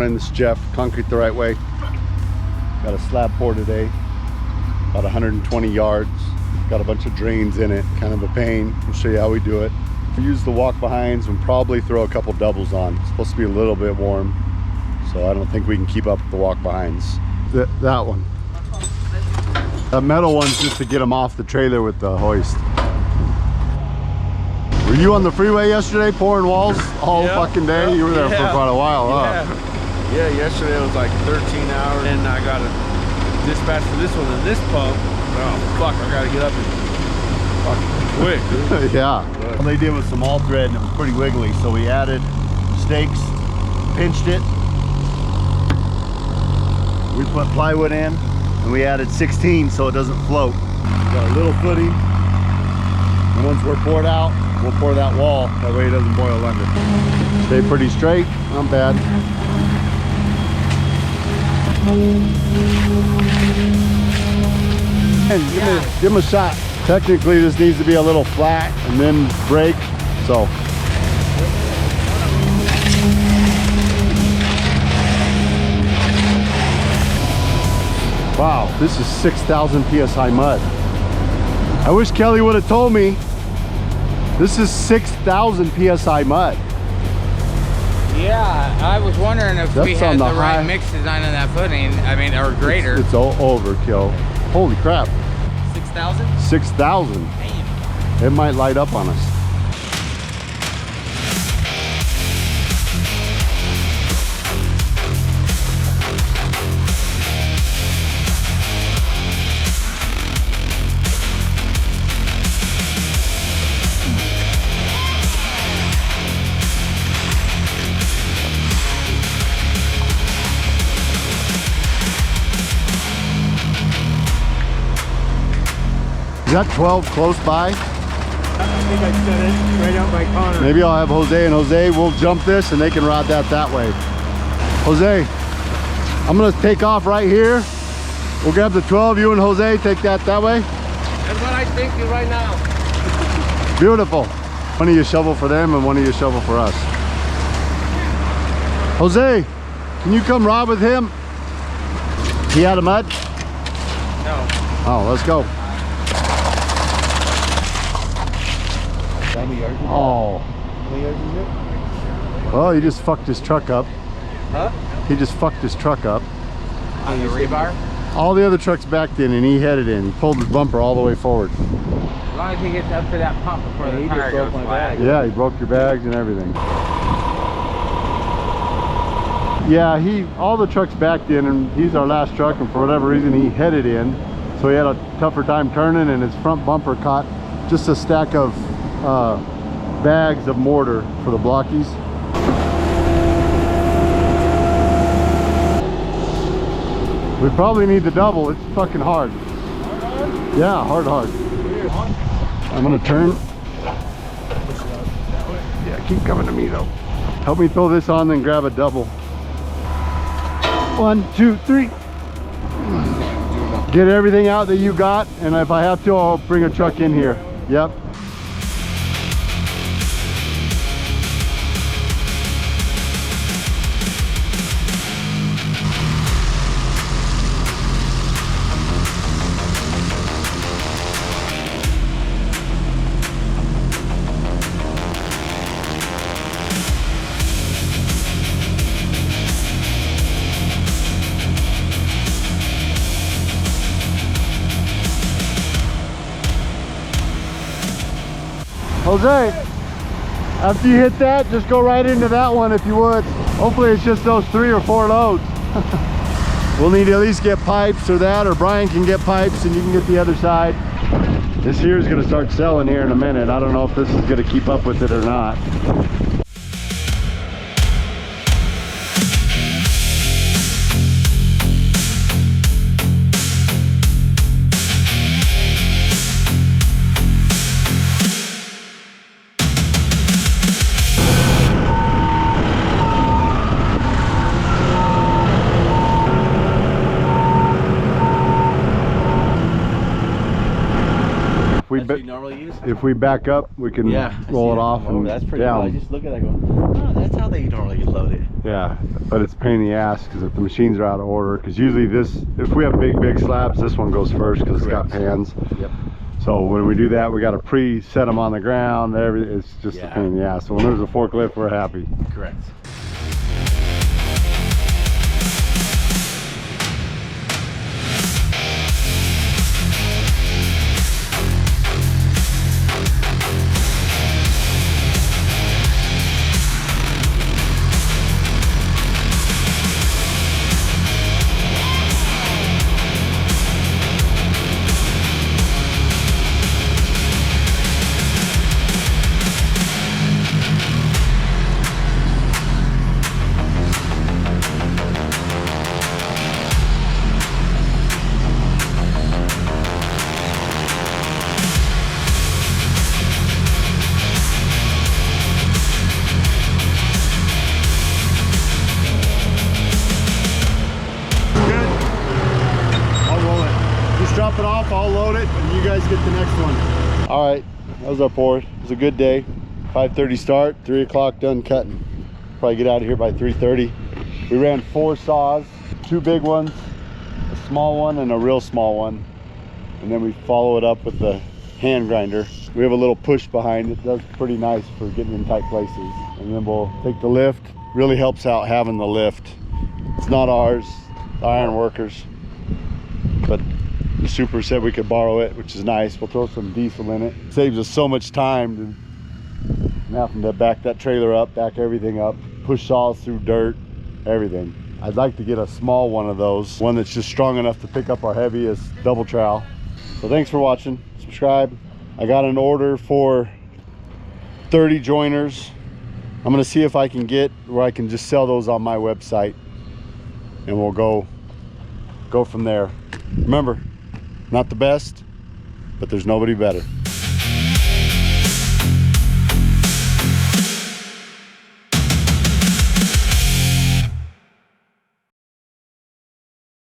morning, this is Jeff, Concrete the Right Way. Got a slab pour today, about 120 yards. Got a bunch of drains in it, kind of a pain. I'll show you how we do it. We use the walk behinds and probably throw a couple doubles on. It's supposed to be a little bit warm, so I don't think we can keep up with the walk behinds. That one. That metal one's just to get them off the trailer with the hoist. Were you on the freeway yesterday pouring walls all fucking day? You were there for quite a while, huh? Yeah, yesterday it was like 13 hours, and I got a dispatch for this one and this pump. Oh fuck, I gotta get up and fucking quick, dude. Yeah. All they did was some all thread and it was pretty wiggly, so we added stakes, pinched it. We put plywood in and we added 16 so it doesn't float. We got a little footing, and once we're poured out, we'll pour that wall, that way it doesn't boil under. Stay pretty straight, not bad. And give him a shot. Technically this needs to be a little flat and then break, so. Wow, this is 6,000 PSI mud. I wish Kelly would have told me. This is 6,000 PSI mud. Yeah, I was wondering if we had the right mix design on that footing. I mean, or greater. It's all overkill. Holy crap. 6,000? 6,000. Damn. It might light up on us. Is that 12 close by? I think I set it right out by Connor. Maybe I'll have Jose, and Jose will jump this and they can rod that way. Jose, I'm gonna take off right here. We'll grab the 12, you and Jose take that way. That's what I think right now. Beautiful. One of you shovel for them and one of you shovel for us. Jose, can you come rod with him? He out of mud? No. Oh, let's go. Oh. Well, he just fucked his truck up. Huh? He just fucked his truck up. On the rebar? All the other trucks backed in and he headed in. He pulled his bumper all the way forward. As long as he gets up to that pump before the tire goes flat. Yeah, he broke your bags and everything. Yeah, all the trucks backed in and he's our last truck, and for whatever reason he headed in. So he had a tougher time turning and his front bumper caught just a stack of bags of mortar for the blockies. We probably need the double. It's fucking hard. Hard? Yeah, hard. I'm gonna turn. Yeah, keep coming to me though. Help me throw this on, then grab a double. 1, 2, 3. Get everything out that you got, and if I have to, I'll bring a truck in here. Yep. Jose, after you hit that, just go right into that one if you would. Hopefully it's just those 3 or 4 loads. We'll need to at least get pipes or that, or Brian can get pipes and you can get the other side. This here is going to start selling here in a minute. I don't know if this is going to keep up with it or not. That's what you normally use? if we back up, we can roll it off and that's pretty down. cool. I just look at it and go, oh, that's how they normally load it. Yeah, but it's a pain in the ass because if the machines are out of order, because usually this, if we have big slabs, this one goes first because it's got pans. Yep. So when we do that, we got to pre-set them on the ground. It's just a pain in the ass. So when there's a forklift, we're happy. Correct. Drop it off, I'll load it, and you guys get the next one. All right, that was our pour. It was a good day. 5:30 start, 3 o'clock done cutting. Probably get out of here by 3:30. We ran 4 saws, 2 big ones, a small one, and a real small one. And then we follow it up with the hand grinder. We have a little push behind it. That's pretty nice for getting in tight places. And then we'll take the lift. Really helps out having the lift. It's not ours, the iron workers. But the super said we could borrow it, which is nice. We'll throw some diesel in it. Saves us so much time to having to back that trailer up, back everything up, push saws through dirt, everything. I'd like to get a small one of those, one that's just strong enough to pick up our heaviest double trowel. So thanks for watching. Subscribe. I got an order for 30 joiners. I'm gonna see if I can get where I can just sell those on my website, and we'll go from there. Remember, not the best, but there's nobody better.